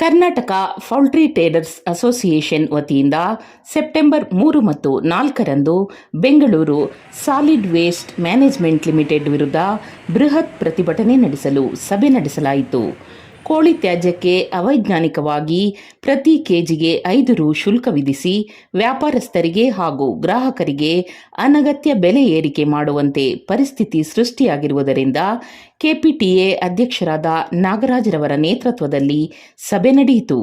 Karnataka poultry traders association ವತಿಯಿಂದ September 3 ಮತ್ತು 4ರಂದು Bengaluru solid waste management limited ವಿರುದ್ಧ ಬೃಹತ್ ಪ್ರತಿಭಟನೆ ನಡೆಸಲು ಸಭೆ ನಡೆಸಲಾಯಿತು. ಕೋಳಿ ತ್ಯಾಜ್ಯಕ್ಕೆ ಅವೈಜ್ಞಾನಿಕವಾಗಿ ಪ್ರತಿ ಕೆಜಿಗೆ 5 ರು ಶುಲ್ಕ ವಿಧಿಸಿ ವ್ಯಾಪಾರಸ್ಥರಿಗೆ ಹಾಗೂ ಗ್ರಾಹಕರಿಗೆ ಅನಗತ್ಯ ಬೆಲೆ ಏರಿಕೆ ಮಾಡುವಂತೆ ಪರಿಸ್ಥಿತಿ ಸೃಷ್ಟಿಯಾಗಿರುವುದರಿಂದ ಕೆಪಿಟಿಎ ಅಧ್ಯಕ್ಷರಾದ ನಾಗರಾಜ್ರವರ ನೇತೃತ್ವದಲ್ಲಿ ಸಭೆ ನಡೆಯಿತು.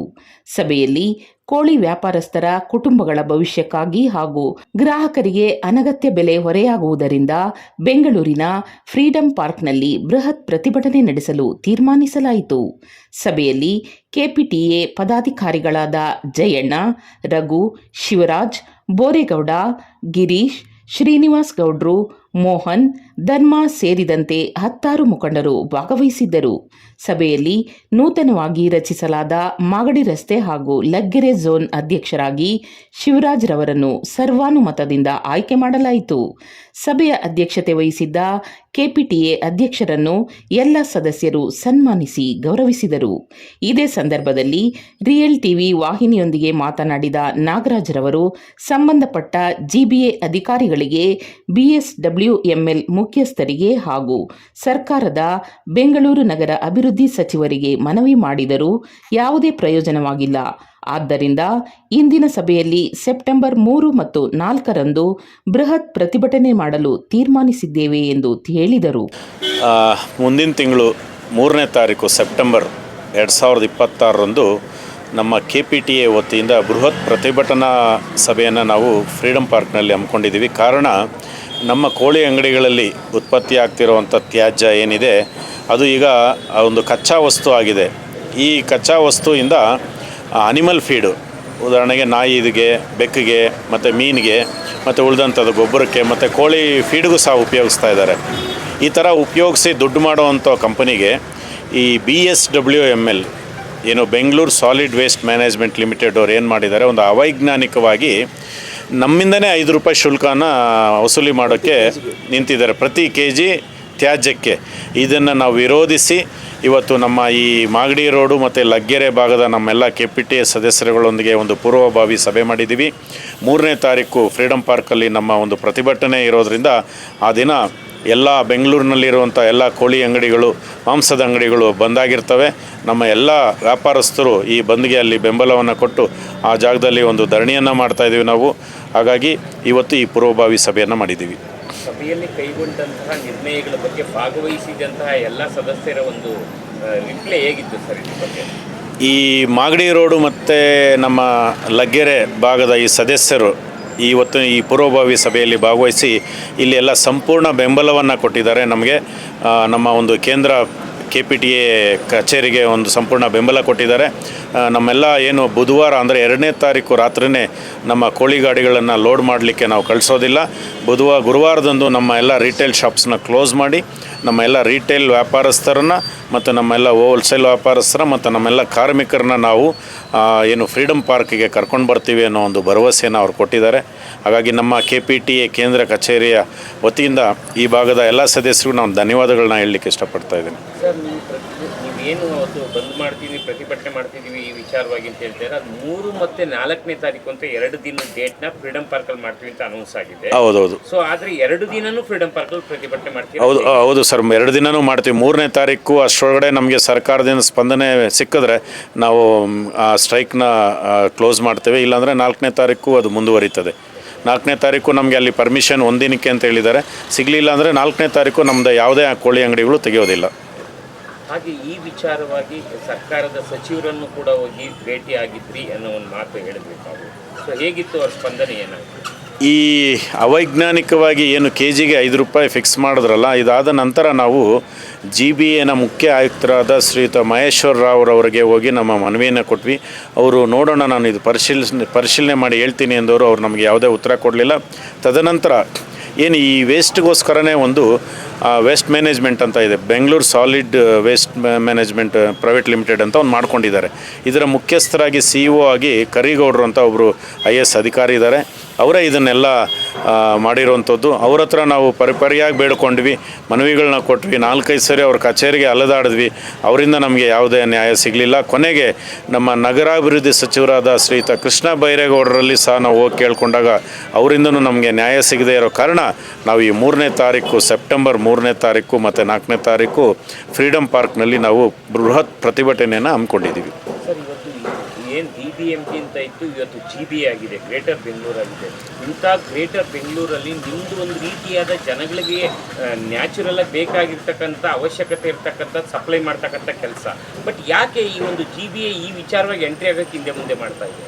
ಸಭೆಯಲ್ಲಿ ಕೋಳಿ ವ್ಯಾಪಾರಸ್ಥರ ಕುಟುಂಬಗಳ ಭವಿಷ್ಯಕ್ಕಾಗಿ ಹಾಗೂ ಗ್ರಾಹಕರಿಗೆ ಅನಗತ್ಯ ಬೆಲೆ ಹೊರೆಯಾಗುವುದರಿಂದ ಬೆಂಗಳೂರಿನ ಫ್ರೀಡಂ ಪಾರ್ಕ್ನಲ್ಲಿ ಬೃಹತ್ ಪ್ರತಿಭಟನೆ ನಡೆಸಲು ತೀರ್ಮಾನಿಸಲಾಯಿತು. ಸಭೆಯಲ್ಲಿ ಕೆಪಿಟಿಎ ಪದಾಧಿಕಾರಿಗಳಾದ ಜಯಣ್ಣ, ರಘು, ಶಿವರಾಜ್, ಬೋರೇಗೌಡ, ಗಿರೀಶ್, ಶ್ರೀನಿವಾಸ್ ಗೌಡ್ರು, ಮೋಹನ್, ಧರ್ಮ ಸೇರಿದಂತೆ 10 ಮುಖಂಡರು ಭಾಗವಹಿಸಿದ್ದರು. ಸಭೆಯಲ್ಲಿ ನೂತನವಾಗಿ ರಚಿಸಲಾದ ಮಾಗಡಿ ರಸ್ತೆ ಹಾಗೂ ಲಗ್ಗೆರೆ ಝೋನ್ ಅಧ್ಯಕ್ಷರಾಗಿ ಶಿವರಾಜ್ ರವರನ್ನು ಸರ್ವಾನುಮತದಿಂದ ಆಯ್ಕೆ ಮಾಡಲಾಯಿತು. ಸಭೆಯ ಅಧ್ಯಕ್ಷತೆ ವಹಿಸಿದ್ದ ಕೆಪಿಟಿಎ ಅಧ್ಯಕ್ಷರನ್ನು ಎಲ್ಲ ಸದಸ್ಯರು ಸನ್ಮಾನಿಸಿ ಗೌರವಿಸಿದರು. ಇದೇ ಸಂದರ್ಭದಲ್ಲಿ ರಿಯಲ್ ಟಿವಿ ವಾಹಿನಿಯೊಂದಿಗೆ ಮಾತನಾಡಿದ ನಾಗರಾಜ್ ರವರು ಸಂಬಂಧಪಟ್ಟ ಜಿಬಿಎ ಅಧಿಕಾರಿಗಳಿಗೆ, ಬಿಎಸ್ಡಬ್ಲ್ಯೂಎಂಎಲ್ ಮುಖ್ಯಸ್ಥರಿಗೆ ಹಾಗೂ ಸರ್ಕಾರದ ಬೆಂಗಳೂರು ನಗರ ಅಭಿವೃದ್ಧಿ ಸಚಿವರಿಗೆ ಮನವಿ ಮಾಡಿದರೂ ಯಾವುದೇ ಪ್ರಯೋಜನವಾಗಿಲ್ಲ. ಆದ್ದರಿಂದ ಇಂದಿನ ಸಭೆಯಲ್ಲಿ ಸೆಪ್ಟೆಂಬರ್ 3 ಮತ್ತು 4ರಂದು ಬೃಹತ್ ಪ್ರತಿಭಟನೆ ಮಾಡಲು ತೀರ್ಮಾನಿಸಿದ್ದೇವೆ ಎಂದು ಹೇಳಿದರು. ಮುಂದಿನ ತಿಂಗಳು 3ನೇ ತಾರೀಕು ಸೆಪ್ಟೆಂಬರ್ 2026ರಂದು ನಮ್ಮ ಕೆಪಿಟಿಎ ವತಿಯಿಂದ ಬೃಹತ್ ಪ್ರತಿಭಟನಾ ಸಭೆಯನ್ನು ನಾವು ಫ್ರೀಡಂ ಪಾರ್ಕ್ನಲ್ಲಿ ಹಮ್ಮಿಕೊಂಡಿದ್ದೀವಿ. ಕಾರಣ, ನಮ್ಮ ಕೋಳಿ ಅಂಗಡಿಗಳಲ್ಲಿ ಉತ್ಪತ್ತಿ ಆಗ್ತಿರುವಂಥ ತ್ಯಾಜ್ಯ ಏನಿದೆ ಅದು ಈಗ ಒಂದು ಕಚ್ಚಾ ವಸ್ತು ಆಗಿದೆ. ಈ ಕಚ್ಚಾ ವಸ್ತುವಿಂದ ಅನಿಮಲ್ ಫೀಡು, ಉದಾಹರಣೆಗೆ ನಾಯಿಗೆ, ಬೆಕ್ಕಿಗೆ ಮತ್ತು ಮೀನಿಗೆ ಮತ್ತು ಉಳಿದಂಥದ್ದು ಗೊಬ್ಬರಕ್ಕೆ ಮತ್ತು ಕೋಳಿ ಫೀಡ್ಗೂ ಸಹ ಉಪಯೋಗಿಸ್ತಾ ಇದ್ದಾರೆ. ಈ ಥರ ಉಪಯೋಗಿಸಿ ದುಡ್ಡು ಮಾಡುವಂಥ ಕಂಪನಿಗೆ ಈ BSWML ಏನು Bengaluru solid waste management limited ಅವ್ರು ಏನು ಮಾಡಿದ್ದಾರೆ, ಒಂದು ಅವೈಜ್ಞಾನಿಕವಾಗಿ ನಮ್ಮಿಂದನೇ 5 ರೂಪಾಯಿ ಶುಲ್ಕನ ವಸೂಲಿ ಮಾಡೋಕ್ಕೆ ನಿಂತಿದ್ದಾರೆ ಪ್ರತಿ ಕೆಜಿ ತ್ಯಾಜ್ಯಕ್ಕೆ. ಇದನ್ನು ನಾವು ವಿರೋಧಿಸಿ ಇವತ್ತು ನಮ್ಮ ಈ ಮಾಗಡಿ ರೋಡು ಮತ್ತು ಲಗ್ಗೆರೆ ಭಾಗದ ನಮ್ಮೆಲ್ಲ ಕೆಪಿಟಿಎ ಸದಸ್ಯರುಗಳೊಂದಿಗೆ ಒಂದು ಪೂರ್ವಭಾವಿ ಸಭೆ ಮಾಡಿದ್ದೀವಿ. 3ನೇ ತಾರೀಕು ಫ್ರೀಡಂ ಪಾರ್ಕಲ್ಲಿ ನಮ್ಮ ಒಂದು ಪ್ರತಿಭಟನೆ ಇರೋದರಿಂದ ಆ ದಿನ ಎಲ್ಲ ಬೆಂಗಳೂರಿನಲ್ಲಿರುವಂಥ ಎಲ್ಲ ಕೋಳಿ ಅಂಗಡಿಗಳು, ಮಾಂಸದ ಅಂಗಡಿಗಳು ಬಂದಾಗಿರ್ತವೆ. ನಮ್ಮ ಎಲ್ಲ ವ್ಯಾಪಾರಸ್ಥರು ಈ ಬಂದ್ಗೆ ಅಲ್ಲಿ ಬೆಂಬಲವನ್ನು ಕೊಟ್ಟು ಆ ಜಾಗದಲ್ಲಿ ಒಂದು ಧರಣಿಯನ್ನು ಮಾಡ್ತಾಯಿದ್ದೀವಿ ನಾವು. ಹಾಗಾಗಿ ಇವತ್ತು ಈ ಪೂರ್ವಭಾವಿ ಸಭೆಯನ್ನು ಮಾಡಿದ್ದೀವಿ. ಸಭೆಯಲ್ಲಿ ಕೈಗೊಂಡಂತಹ ನಿರ್ಣಯಗಳ ಬಗ್ಗೆ ಭಾಗವಹಿಸಿದಂತಹ ಎಲ್ಲ ಸದಸ್ಯರ ಒಂದು ರಿಪ್ಲೈ ಹೇಗಿತ್ತು ಸರ್ ಇದ್ರ ಬಗ್ಗೆ? ಈ ಮಾಗಡಿ ರೋಡು ಮತ್ತು ನಮ್ಮ ಲಗ್ಗೆರೆ ಭಾಗದ ಈ ಸದಸ್ಯರು ಇವತ್ತು ಈ ಪೂರ್ವಭಾವಿ ಸಭೆಯಲ್ಲಿ ಭಾಗವಹಿಸಿ ಇಲ್ಲಿ ಎಲ್ಲ ಸಂಪೂರ್ಣ ಬೆಂಬಲವನ್ನು ಕೊಟ್ಟಿದ್ದಾರೆ. ನಮಗೆ ನಮ್ಮ ಒಂದು ಕೇಂದ್ರ ಕೆಪಿಟಿಎ ಕಚೇರಿಗೆ ಒಂದು ಸಂಪೂರ್ಣ ಬೆಂಬಲ ಕೊಟ್ಟಿದ್ದಾರೆ. ನಮ್ಮೆಲ್ಲ ಏನು ಬುಧವಾರ ಅಂದರೆ 2ನೇ ತಾರೀಕು ರಾತ್ರಿಯೇ ನಮ್ಮ ಕೋಳಿ ಗಾಡಿಗಳನ್ನು ಲೋಡ್ ಮಾಡಲಿಕ್ಕೆ ನಾವು ಕಳಿಸೋದಿಲ್ಲ. ಗುರುವಾರದಂದು ನಮ್ಮ ಎಲ್ಲ ರಿಟೇಲ್ ಶಾಪ್ಸ್ನ ಕ್ಲೋಸ್ ಮಾಡಿ ನಮ್ಮ ಎಲ್ಲ ರಿಟೇಲ್ ವ್ಯಾಪಾರಸ್ಥರನ್ನು ಮತ್ತು ನಮ್ಮೆಲ್ಲ ಹೋಲ್ಸೇಲ್ ವ್ಯಾಪಾರಸ್ಥರ ಮತ್ತು ನಮ್ಮೆಲ್ಲ ಕಾರ್ಮಿಕರನ್ನ ನಾವು ಏನು ಫ್ರೀಡಂ ಪಾರ್ಕಿಗೆ ಕರ್ಕೊಂಡು ಬರ್ತೀವಿ ಅನ್ನೋ ಒಂದು ಭರವಸೆಯನ್ನು ಅವ್ರು ಕೊಟ್ಟಿದ್ದಾರೆ. ಹಾಗಾಗಿ ನಮ್ಮ ಕೆಪಿಟಿಎ ಕೇಂದ್ರ ಕಚೇರಿಯ ವತಿಯಿಂದ ಈ ಭಾಗದ ಎಲ್ಲ ಸದಸ್ಯರಿಗೂ ನಾವು ಧನ್ಯವಾದಗಳನ್ನ ಹೇಳಲಿಕ್ಕೆ ಇಷ್ಟಪಡ್ತಾ ಇದ್ದೀನಿ. ಸರ್, ನೀವೇನು ಅವತ್ತು ಬಂದ್ ಮಾಡ್ತೀವಿ, ಪ್ರತಿಭಟನೆ ಮಾಡ್ತಿದ್ದೀವಿ ಈ ವಿಚಾರವಾಗಿ ಅಂತ ಹೇಳ್ತಾರೆ, ಅದು 3 ಮತ್ತು 4ನೇ ತಾರೀಕು ಅಂತ 2 ದಿನದ ಡೇಟ್ನ ಫ್ರೀಡಂ ಪಾರ್ಕಲ್ಲಿ ಮಾಡ್ತೀವಿ ಅಂತ ಅನೌನ್ಸ್ ಆಗಿದೆ. ಹೌದೌದು. ಸೊ ಆದರೆ 2 ದಿನನೂ ಫ್ರೀಡಂ ಪಾರ್ಕಲ್ಲಿ ಪ್ರತಿಭಟನೆ ಮಾಡ್ತೀವಿ? ಹೌದು ಸರ್, 2 ದಿನವೂ ಮಾಡ್ತೀವಿ. 3ನೇ ತಾರೀಕು ಅಷ್ಟರೊಳಗಡೆ ನಮಗೆ ಸರ್ಕಾರದಿಂದ ಸ್ಪಂದನೆ ಸಿಕ್ಕಿದ್ರೆ ನಾವು ಸ್ಟ್ರೈಕ್ನ ಕ್ಲೋಸ್ ಮಾಡ್ತೇವೆ. ಇಲ್ಲಾಂದರೆ 4ನೇ ತಾರೀಕು ಅದು ಮುಂದುವರಿತದೆ. 4ನೇ ತಾರೀಕು ನಮಗೆ ಅಲ್ಲಿ ಪರ್ಮಿಷನ್ 1 ದಿನಕ್ಕೆ ಅಂತ ಹೇಳಿದ್ದಾರೆ. ಸಿಗಲಿಲ್ಲ ಅಂದರೆ 4ನೇ ತಾರೀಕು ನಮ್ಮದು ಯಾವುದೇ ಕೋಳಿ ಅಂಗಡಿಗಳು ತೆಗೆಯೋದಿಲ್ಲ. ಹಾಗೆ ಈ ವಿಚಾರವಾಗಿ ಸರ್ಕಾರದ ಸಚಿವರನ್ನು ಕೂಡ ಹೋಗಿ ಭೇಟಿಯಾಗಿದ್ರಿ ಅನ್ನೋ ಒಂದು ಮಾತು ಹೇಳಿದ್ವಿ ತಾವು. ಸೊ ಹೇಗಿತ್ತು ಅವ್ರ ಸ್ಪಂದನೆ, ಏನಾಯಿತು? ಈ ಅವೈಜ್ಞಾನಿಕವಾಗಿ ಏನು ಕೆಜಿಗೆ 5 ರೂಪಾಯಿ ಫಿಕ್ಸ್ ಮಾಡಿದ್ರಲ್ಲ, ಇದಾದ ನಂತರ ನಾವು GBAನ ಮುಖ್ಯ ಆಯುಕ್ತರಾದ ಶ್ರೀಯುತ ಮಹೇಶ್ವರ ರಾವ್ರವರಿಗೆ ಹೋಗಿ ನಮ್ಮ ಮನವಿಯನ್ನು ಕೊಟ್ವಿ. ಅವರು ನೋಡೋಣ, ನಾನು ಇದು ಪರಿಶೀಲನೆ ಮಾಡಿ ಹೇಳ್ತೀನಿ ಎಂದವರು ಅವ್ರು ನಮಗೆ ಯಾವುದೇ ಉತ್ತರ ಕೊಡಲಿಲ್ಲ. ತದನಂತರ ಏನು ಈ ವೇಸ್ಟ್ಗೋಸ್ಕರನೇ ಒಂದು ವೇಸ್ಟ್ ಮ್ಯಾನೇಜ್ಮೆಂಟ್ ಅಂತ ಇದೆ, Bengaluru solid waste management private limited ಅಂತ ಒಂದು ಮಾಡ್ಕೊಂಡಿದ್ದಾರೆ. ಇದರ ಮುಖ್ಯಸ್ಥರಾಗಿ CEO ಆಗಿ ಕರಿಗೌಡರು ಅಂತ ಒಬ್ಬರು IAS ಅಧಿಕಾರಿ ಇದ್ದಾರೆ. ಅವರೇ ಇದನ್ನೆಲ್ಲ ಮಾಡಿರುವಂಥದ್ದು. ಅವ್ರ ಹತ್ರ ನಾವು ಪರಿಪರಿಯಾಗಿ ಬೇಡ್ಕೊಂಡ್ವಿ, ಮನವಿಗಳನ್ನ ಕೊಟ್ವಿ, 4-5 ಸರಿ ಅವ್ರ ಕಚೇರಿಗೆ ಅಲೆದಾಡಿದ್ವಿ. ಅವರಿಂದ ನಮಗೆ ಯಾವುದೇ ನ್ಯಾಯ ಸಿಗಲಿಲ್ಲ. ಕೊನೆಗೆ ನಮ್ಮ ನಗರಾಭಿವೃದ್ಧಿ ಸಚಿವರಾದ ಶ್ರೀಯುತ ಕೃಷ್ಣ ಬೈರೇಗೌಡರಲ್ಲಿ ಸಹ ನಾವು ಹೋಗಿ ಕೇಳ್ಕೊಂಡಾಗ ಅವರಿಂದನೂ ನಮಗೆ ನ್ಯಾಯ ಸಿಗದೇ ಇರೋ ಕಾರಣ ನಾವು ಈ 3ನೇ ತಾರೀಕು ಸೆಪ್ಟೆಂಬರ್ 3ನೇ ತಾರೀಕು ಮತ್ತು 4ನೇ ತಾರೀಕು ಫ್ರೀಡಮ್ ಪಾರ್ಕ್ನಲ್ಲಿ ನಾವು ಬೃಹತ್ ಪ್ರತಿಭಟನೆಯನ್ನು ಹಮ್ಮಿಕೊಂಡಿದ್ದೀವಿ. ಸರ್, ಇವತ್ತು ಏನು BBMP ಅಂತ ಇತ್ತು, ಇವತ್ತು GB ಆಗಿದೆ, ಗ್ರೇಟರ್ ಬೆಂಗಳೂರು ಆಗಿದೆ. ಇಂಥ ಗ್ರೇಟರ್ ಬೆಂಗಳೂರಲ್ಲಿ ನಿಮ್ಮದು ಒಂದು ರೀತಿಯಾದ ಜನಗಳಿಗೆ ನ್ಯಾಚುರಲಾಗಿ ಬೇಕಾಗಿರ್ತಕ್ಕಂಥ ಅವಶ್ಯಕತೆ ಇರ್ತಕ್ಕಂಥ ಸಪ್ಲೈ ಮಾಡ್ತಕ್ಕಂಥ ಕೆಲಸ. ಬಟ್ ಯಾಕೆ ಈ ಒಂದು GBA ಈ ವಿಚಾರವಾಗಿ ಎಂಟ್ರಿ ಆಗೋಕ್ಕೆ ಹಿಂದೆ ಮುಂದೆ ಮಾಡ್ತಾ ಇದೆ?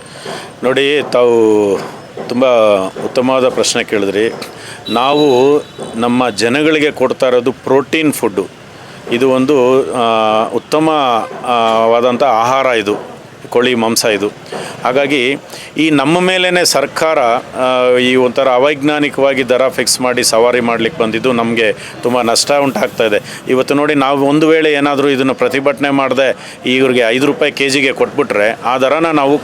ನೋಡಿ, ತಾವು ತುಂಬ ಉತ್ತಮವಾದ ಪ್ರಶ್ನೆ ಕೇಳಿದ್ರಿ. ನಾವು ನಮ್ಮ ಜನಗಳಿಗೆ ಕೊಡ್ತಾ ಇರೋದು ಪ್ರೋಟೀನ್ ಫುಡ್ಡು. ಇದು ಒಂದು ಉತ್ತಮವಾದಂಥ ಆಹಾರ, ಇದು ಕೋಳಿ ಮಾಂಸ ಇದು. ಹಾಗಾಗಿ ಈ ನಮ್ಮ ಮೇಲೇ ಸರ್ಕಾರ ಈ ಒಂಥರ ಅವೈಜ್ಞಾನಿಕವಾಗಿ ದರ ಫಿಕ್ಸ್ ಮಾಡಿ ಸವಾರಿ ಮಾಡಲಿಕ್ಕೆ ಬಂದಿದ್ದು ನಮಗೆ ತುಂಬ ನಷ್ಟ ಉಂಟಾಗ್ತಾಯಿದೆ. ಇವತ್ತು ನೋಡಿ, ನಾವು ಒಂದು ವೇಳೆ ಏನಾದರೂ ಇದನ್ನು ಪ್ರತಿಭಟನೆ ಮಾಡದೆ ಇವ್ರಿಗೆ 5 ರೂಪಾಯಿ KGಗೆ ಕೊಟ್ಬಿಟ್ರೆ ಆ ದರನ ನಾವು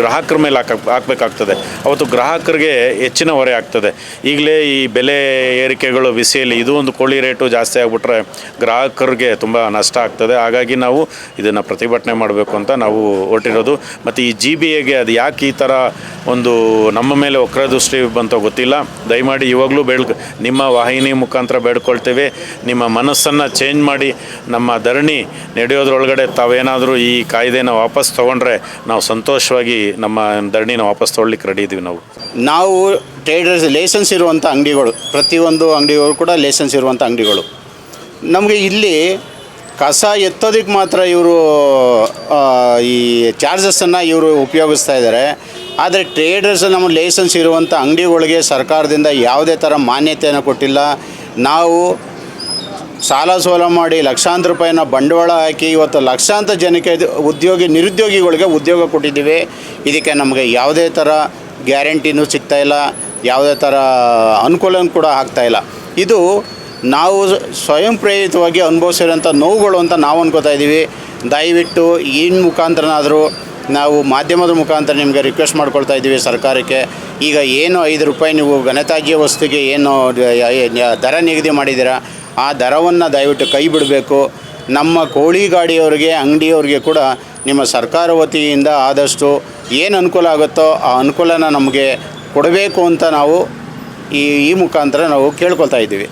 ಗ್ರಾಹಕರ ಮೇಲೆ ಹಾಕಬೇಕಾಗ್ತದೆ. ಅವತ್ತು ಗ್ರಾಹಕರಿಗೆ ಹೆಚ್ಚಿನ ಹೊರೆ ಆಗ್ತದೆ. ಈಗಲೇ ಈ ಬೆಲೆ ಏರಿಕೆಗಳು ಬಿಸಿಯಲ್ಲಿ ಇದು ಒಂದು ಕೋಳಿ ರೇಟು ಜಾಸ್ತಿ ಆಗಿಬಿಟ್ರೆ ಗ್ರಾಹಕರಿಗೆ ತುಂಬ ನಷ್ಟ ಆಗ್ತದೆ. ಹಾಗಾಗಿ ನಾವು ಇದನ್ನು ಪ್ರತಿಭಟನೆ ಮಾಡಬೇಕು ಅಂತ ನಾವು ಹೊರಟಿರೋದು. ಮತ್ತು ಈ GBAಗೆ ಅದು ಯಾಕೆ ಈ ಥರ ಒಂದು ನಮ್ಮ ಮೇಲೆ ವಕ್ರದೃಷ್ಟಿ ಬಂತೋ ಗೊತ್ತಿಲ್ಲ. ದಯಮಾಡಿ ಇವಾಗಲೂ ನಿಮ್ಮ ವಾಹಿನಿ ಮುಖಾಂತರ ಬೇಡ್ಕೊಳ್ತೇವೆ, ನಿಮ್ಮ ಮನಸ್ಸನ್ನು ಚೇಂಜ್ ಮಾಡಿ ನಮ್ಮ ಧರಣಿ ನಡೆಯೋದ್ರೊಳಗಡೆ ತಾವೇನಾದರೂ ಈ ಕಾಯ್ದೆನ ವಾಪಸ್ ತೊಗೊಂಡ್ರೆ ನಾವು ಸಂತೋಷವಾಗಿ ನಮ್ಮ ಧರಣಿನ ವಾಪಸ್ ತೊಗೊಳ್ಲಿಕ್ಕೆ ರೆಡಿ ಇದ್ದೀವಿ. ನಾವು ಟ್ರೇಡರ್ಸ್ ಲೈಸೆನ್ಸ್ ಇರುವಂಥ ಅಂಗಡಿಗಳು, ಪ್ರತಿಯೊಂದು ಅಂಗಡಿಗಳು ಕೂಡ ಲೈಸೆನ್ಸ್ ಇರುವಂಥ ಅಂಗಡಿಗಳು. ನಮಗೆ ಇಲ್ಲಿ ಕಸ ಎತ್ತೋದಕ್ಕೆ ಮಾತ್ರ ಇವರು ಈ ಚಾರ್ಜಸನ್ನು ಇವರು ಉಪಯೋಗಿಸ್ತಾ ಇದ್ದಾರೆ. ಆದರೆ ಟ್ರೇಡರ್ಸ್ ನಮ್ಮ ಲೈಸೆನ್ಸ್ ಇರುವಂಥ ಅಂಗಡಿಗಳಿಗೆ ಸರ್ಕಾರದಿಂದ ಯಾವುದೇ ಥರ ಮಾನ್ಯತೆಯನ್ನು ಕೊಟ್ಟಿಲ್ಲ. ನಾವು ಸಾಲ ಸೋಲ ಮಾಡಿ ಲಕ್ಷಾಂತರ ರೂಪಾಯಿನ ಬಂಡವಾಳ ಹಾಕಿ ಇವತ್ತು ಲಕ್ಷಾಂತರ ಜನಕ್ಕೆ ನಿರುದ್ಯೋಗಿಗಳಿಗೆ ಉದ್ಯೋಗ ಕೊಟ್ಟಿದ್ದೀವಿ. ಇದಕ್ಕೆ ನಮಗೆ ಯಾವುದೇ ಥರ ಗ್ಯಾರಂಟಿನೂ ಸಿಗ್ತಾಯಿಲ್ಲ, ಯಾವುದೇ ಥರ ಅನುಕೂಲ ಕೂಡ ಆಗ್ತಾಯಿಲ್ಲ. ಇದು ನಾವು ಸ್ವಯಂ ಪ್ರೇರಿತವಾಗಿ ಅನುಭವಿಸಿರೋಂಥ ನೋವುಗಳು ಅಂತ ನಾವು ಅನ್ಕೋತಾ ಇದ್ದೀವಿ. ದಯವಿಟ್ಟು ಈ ಮುಖಾಂತರನಾದರೂ ನಾವು ಮಾಧ್ಯಮದ ಮುಖಾಂತರ ನಿಮಗೆ ರಿಕ್ವೆಸ್ಟ್ ಮಾಡ್ಕೊಳ್ತಾ ಇದ್ದೀವಿ ಸರ್ಕಾರಕ್ಕೆ. ಈಗ ಏನು 5 ರೂಪಾಯಿ ನೀವು ಘನತ್ಯಾಜ್ಯ ವಸ್ತುಗೆ ಏನು ದರ ನಿಗದಿ ಮಾಡಿದ್ದೀರಾ, ಆ ದರವನ್ನು ದಯವಿಟ್ಟು ಕೈ ಬಿಡಬೇಕು. ನಮ್ಮ ಕೋಳಿ ಗಾಡಿಯವರಿಗೆ, ಅಂಗಡಿಯವ್ರಿಗೆ ಕೂಡ ನಿಮ್ಮ ಸರ್ಕಾರ ವತಿಯಿಂದ ಆದಷ್ಟು ಏನು ಅನುಕೂಲ ಆಗುತ್ತೋ ಆ ಅನುಕೂಲನ ನಮಗೆ ಕೊಡಬೇಕು ಅಂತ ನಾವು ಈ ಮುಖಾಂತರ ನಾವು ಕೇಳ್ಕೊಳ್ತಾ ಇದ್ದೀವಿ.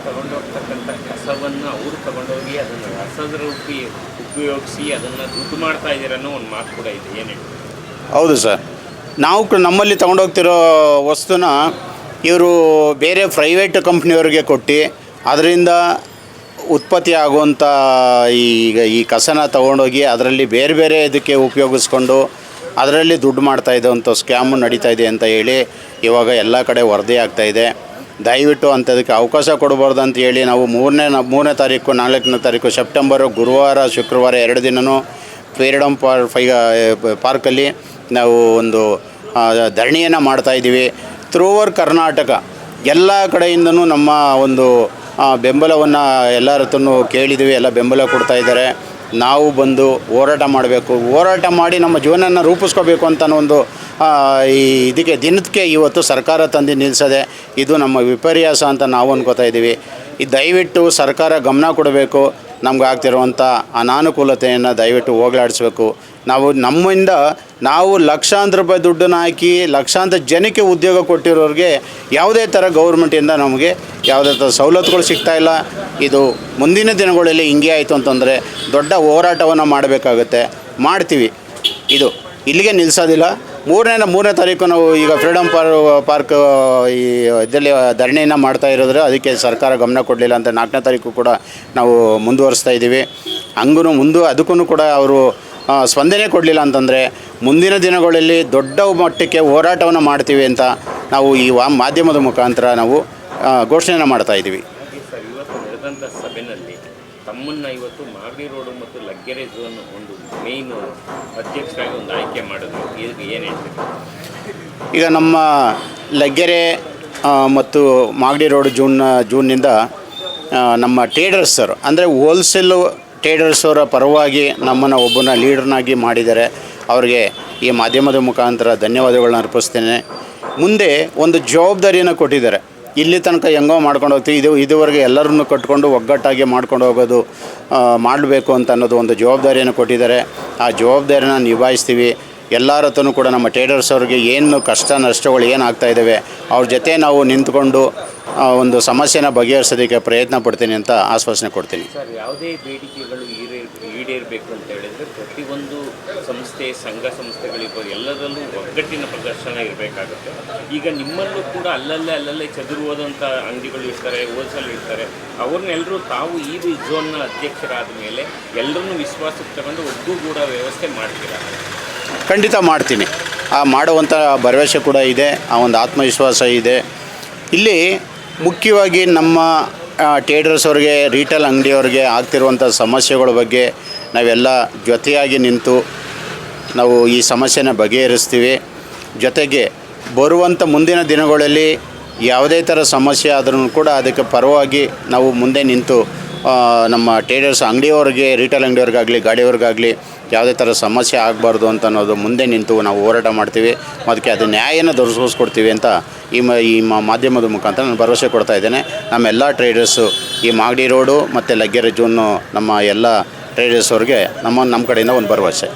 ತಗೊಂಡೋಗ್ತಕ್ಕಂಥ ಕಸವನ್ನು ಅವರು ತಗೊಂಡೋಗಿ ಅದನ್ನು ರಸದ ರೂಪಿ ಉಪಯೋಗಿಸಿ ಅದನ್ನು ದುಡ್ಡು ಮಾಡ್ತಾ ಇದ್ದೀರನ್ನೋ ಒಂದು ಮಾತು ಕೂಡ ಇದೆ. ಏನು? ಹೌದು ಸರ್, ನಾವು ನಮ್ಮಲ್ಲಿ ತಗೊಂಡೋಗ್ತಿರೋ ವಸ್ತುನ ಇವರು ಬೇರೆ ಪ್ರೈವೇಟ್ ಕಂಪ್ನಿಯವ್ರಿಗೆ ಕೊಟ್ಟು ಅದರಿಂದ ಉತ್ಪತ್ತಿ ಆಗುವಂಥ ಈ ಕಸನ ತಗೊಂಡೋಗಿ ಅದರಲ್ಲಿ ಬೇರೆ ಬೇರೆ ಇದಕ್ಕೆ ಉಪಯೋಗಿಸ್ಕೊಂಡು ಅದರಲ್ಲಿ ದುಡ್ಡು ಮಾಡ್ತಾ ಇದ್ದಂಥ ಸ್ಕ್ಯಾಮು ನಡೀತಾ ಇದೆ ಅಂತ ಹೇಳಿ ಇವಾಗ ಎಲ್ಲ ಕಡೆ ವರದಿ ಆಗ್ತಾಯಿದೆ. ದಯವಿಟ್ಟು ಅಂಥದಕ್ಕೆ ಅವಕಾಶ ಕೊಡಬಾರ್ದು ಅಂತ ಹೇಳಿ ನಾವು 3ನೇ ತಾರೀಕು 4ನೇ ತಾರೀಕು ಸೆಪ್ಟೆಂಬರು ಗುರುವಾರ ಶುಕ್ರವಾರ 2 ದಿನವೂ ಫ್ರೀಡಮ್ ಪಾರ್ಕಲ್ಲಿ ನಾವು ಒಂದು ಧರಣಿಯನ್ನು ಮಾಡ್ತಾಯಿದ್ದೀವಿ. ಥ್ರೂವರ್ ಕರ್ನಾಟಕ ಎಲ್ಲ ಕಡೆಯಿಂದನೂ ನಮ್ಮ ಒಂದು ಬೆಂಬಲವನ್ನು ಎಲ್ಲರ ಹತ್ರನೂ ಕೇಳಿದ್ದೀವಿ. ಎಲ್ಲ ಬೆಂಬಲ ಕೊಡ್ತಾ ಇದ್ದಾರೆ. ನಾವು ಬಂದು ಹೋರಾಟ ಮಾಡಬೇಕು, ಹೋರಾಟ ಮಾಡಿ ನಮ್ಮ ಜೀವನನ ರೂಪಿಸ್ಕೋಬೇಕು ಅಂತ ಒಂದು ಇದಕ್ಕೆ ದಿನಕ್ಕೆ ಇವತ್ತು ಸರ್ಕಾರ ತಂದು ನಿಲ್ಲಿಸದೆ ಇದು ನಮ್ಮ ವಿಪರ್ಯಾಸ ಅಂತ ನಾವು ಅನ್ಕೋತಾ ಇದ್ದೀವಿ. ದಯವಿಟ್ಟು ಸರ್ಕಾರ ಗಮನ ಕೊಡಬೇಕು. ನಮ್ಗೆ ಆಗ್ತಿರುವಂಥ ಅನಾನುಕೂಲತೆಯನ್ನು ದಯವಿಟ್ಟು ಹೋಗಲಾಡಿಸ್ಬೇಕು. ನಮ್ಮಿಂದ ನಾವು ಲಕ್ಷಾಂತರ ರೂಪಾಯಿ ದುಡ್ಡನ್ನು ಹಾಕಿ ಲಕ್ಷಾಂತರ ಜನಕ್ಕೆ ಉದ್ಯೋಗ ಕೊಟ್ಟಿರೋರಿಗೆ ಯಾವುದೇ ಥರ ಗೌರ್ಮೆಂಟಿಂದ ನಮಗೆ ಯಾವುದೇ ಥರ ಸವಲತ್ತುಗಳು ಸಿಗ್ತಾಯಿಲ್ಲ. ಇದು ಮುಂದಿನ ದಿನಗಳಲ್ಲಿ ಹಿಂಗೆ ಆಯಿತು ಅಂತಂದರೆ ದೊಡ್ಡ ಹೋರಾಟವನ್ನು ಮಾಡಬೇಕಾಗತ್ತೆ, ಮಾಡ್ತೀವಿ. ಇದು ಇಲ್ಲಿಗೆ ನಿಲ್ಲಿಸೋದಿಲ್ಲ. 3ನೇ ತಾರೀಕು ನಾವು ಈಗ ಫ್ರೀಡಮ್ ಪಾರ್ಕ್ ಈ ಇದರಲ್ಲಿ ಧರಣಿಯನ್ನು ಮಾಡ್ತಾ ಇರೋದ್ರೆ ಅದಕ್ಕೆ ಸರ್ಕಾರ ಗಮನ ಕೊಡಲಿಲ್ಲ ಅಂತ 4ನೇ ತಾರೀಕು ಕೂಡ ನಾವು ಮುಂದುವರಿಸ್ತಾ ಇದ್ದೀವಿ. ಅದಕ್ಕೂ ಕೂಡ ಅವರು ಸ್ಪಂದನೆ ಕೊಡಲಿಲ್ಲ ಅಂತಂದರೆ ಮುಂದಿನ ದಿನಗಳಲ್ಲಿ ದೊಡ್ಡ ಮಟ್ಟಕ್ಕೆ ಹೋರಾಟವನ್ನು ಮಾಡ್ತೀವಿ ಅಂತ ನಾವು ಈ ಮಾಧ್ಯಮದ ಮುಖಾಂತರ ನಾವು ಘೋಷಣೆಯನ್ನು ಮಾಡ್ತಾ ಇದ್ದೀವಿ. ಸರ್, ಇವತ್ತು ನಡೆದಂಥ ಸಭೆಯಲ್ಲಿ ತಮ್ಮನ್ನು ಇವತ್ತು ಮಾಗಡಿ ರೋಡು ಮತ್ತು ಲಗ್ಗೆರೆ ಝೋನ್ ಒಂದು ಮೇಯ್ನ್ ಅಧ್ಯಕ್ಷರಾಗಿ ಒಂದು ಆಯ್ಕೆ ಮಾಡಿದ್ರು. ಇದಕ್ಕೆ ಏನು ಹೇಳ್ತೀವಿ? ಈಗ ನಮ್ಮ ಲಗ್ಗೆರೆ ಮತ್ತು ಮಾಗಡಿ ರೋಡ್ ಜೂನ್ನಿಂದ ನಮ್ಮ ಟ್ರೇಡರ್ಸರು ಅಂದರೆ ಹೋಲ್ಸೇಲು ಟ್ರೇಡರ್ಸ್ ಅವರ ಪರವಾಗಿ ನಮ್ಮನ್ನು ಒಬ್ಬನ ಲೀಡರ್ನಾಗಿ ಮಾಡಿದ್ದಾರೆ. ಅವರಿಗೆ ಈ ಮಾಧ್ಯಮದ ಮುಖಾಂತರ ಧನ್ಯವಾದಗಳನ್ನ ಅರ್ಪಿಸ್ತೇನೆ. ಮುಂದೆ ಒಂದು ಜವಾಬ್ದಾರಿಯನ್ನು ಕೊಟ್ಟಿದ್ದಾರೆ. ಇಲ್ಲಿ ತನಕ ಹೆಂಗೋ ಮಾಡ್ಕೊಂಡು ಹೋಗ್ತೀವಿ, ಇದುವರೆಗೆ ಎಲ್ಲರನ್ನು ಕಟ್ಕೊಂಡು ಒಗ್ಗಟ್ಟಾಗಿ ಮಾಡ್ಕೊಂಡು ಹೋಗೋದು ಮಾಡಬೇಕು ಅಂತ ಅನ್ನೋದು ಒಂದು ಜವಾಬ್ದಾರಿಯನ್ನು ಕೊಟ್ಟಿದ್ದಾರೆ. ಆ ಜವಾಬ್ದಾರಿನ ನಿಭಾಯಿಸ್ತೀವಿ. ಎಲ್ಲರ ಹತ್ರನೂ ಕೂಡ ನಮ್ಮ ಟ್ರೇಡರ್ಸ್ ಅವ್ರಿಗೆ ಏನು ಕಷ್ಟ ನಷ್ಟಗಳು ಏನಾಗ್ತಾ ಇದ್ದಾವೆ ಅವ್ರ ಜೊತೆ ನಾವು ನಿಂತ್ಕೊಂಡು ಒಂದು ಸಮಸ್ಯೆನ ಬಗೆಹರಿಸೋದಕ್ಕೆ ಪ್ರಯತ್ನ ಪಡ್ತೀನಿ ಅಂತ ಆಶ್ವಾಸನೆ ಕೊಡ್ತೀನಿ. ಸರ್, ಯಾವುದೇ ಬೇಡಿಕೆಗಳು ಈಡೇರಬೇಕು ಅಂತ ಹೇಳಿದರೆ ಪ್ರತಿಯೊಂದು ಸಂಸ್ಥೆ, ಸಂಘ ಸಂಸ್ಥೆಗಳಿರ್ಬೋದು, ಎಲ್ಲರಲ್ಲೂ ಒಗ್ಗಟ್ಟಿನ ಪ್ರದರ್ಶನ ಇರಬೇಕಾಗುತ್ತೆ. ಈಗ ನಿಮ್ಮಲ್ಲೂ ಕೂಡ ಅಲ್ಲಲ್ಲೇ ಚದುರುವುದಂಥ ಅಂಗಡಿಗಳು ಇರ್ತಾರೆ, ಹೋಲ್ಸೇಲ್ ಇರ್ತಾರೆ. ಅವ್ರನ್ನೆಲ್ಲರೂ ತಾವು ಈ ಝೋನ್ನ ಅಧ್ಯಕ್ಷರಾದ ಮೇಲೆ ಎಲ್ಲರನ್ನೂ ವಿಶ್ವಾಸಕ್ಕೆ ತಗೊಂಡು ಒಗ್ಗೂಗೂಡ ವ್ಯವಸ್ಥೆ ಮಾಡ್ತೀರಾ? ಖಂಡಿತ ಮಾಡ್ತೀನಿ. ಆ ಮಾಡುವಂಥ ಭರವಸೆ ಕೂಡ ಇದೆ, ಆ ಒಂದು ಆತ್ಮವಿಶ್ವಾಸ ಇದೆ. ಇಲ್ಲಿ ಮುಖ್ಯವಾಗಿ ನಮ್ಮ ಟ್ರೇಡರ್ಸ್ ಅವ್ರಿಗೆ, ರಿಟೇಲ್ ಅಂಗಡಿಯವ್ರಿಗೆ ಆಗ್ತಿರುವಂಥ ಸಮಸ್ಯೆಗಳ ಬಗ್ಗೆ ನಾವೆಲ್ಲ ಜೊತೆಯಾಗಿ ನಿಂತು ನಾವು ಈ ಸಮಸ್ಯೆನ ಬಗೆಹರಿಸ್ತೀವಿ. ಜೊತೆಗೆ ಬರುವಂಥ ಮುಂದಿನ ದಿನಗಳಲ್ಲಿ ಯಾವುದೇ ಥರ ಸಮಸ್ಯೆ ಆದ್ರೂ ಕೂಡ ಅದಕ್ಕೆ ಪರವಾಗಿ ನಾವು ಮುಂದೆ ನಿಂತು ನಮ್ಮ ಟ್ರೇಡರ್ಸ್ ಅಂಗಡಿಯವ್ರಿಗೆ, ರಿಟೇಲ್ ಅಂಗಡಿಯವ್ರಿಗಾಗಲಿ, ಗಾಡಿಯವ್ರಿಗಾಗಲಿ ಯಾವುದೇ ಥರ ಸಮಸ್ಯೆ ಆಗಬಾರ್ದು ಅಂತ ಅನ್ನೋದು ಮುಂದೆ ನಿಂತು ನಾವು ಹೋರಾಟ ಮಾಡ್ತೀವಿ. ಅದಕ್ಕೆ ಅದು ನ್ಯಾಯನ ದೊರಕಿಸ್ಕೊಡ್ತೀವಿ ಅಂತ ಈ ಮಾಧ್ಯಮದ ಮುಖಾಂತರ ನಾನು ಭರವಸೆ ಕೊಡ್ತಾ ಇದ್ದೇನೆ. ನಮ್ಮೆಲ್ಲ ಟ್ರೇಡರ್ಸು ಈ ಮಾಗಡಿ ರೋಡು ಮತ್ತು ಲಗ್ಗೆರೆ ಜೋನು ನಮ್ಮ ಎಲ್ಲ ಟ್ರೇಡರ್ಸ್ ಅವ್ರಿಗೆ ನಮ್ಮ ಕಡೆಯಿಂದ ಒಂದು ಭರವಸೆ.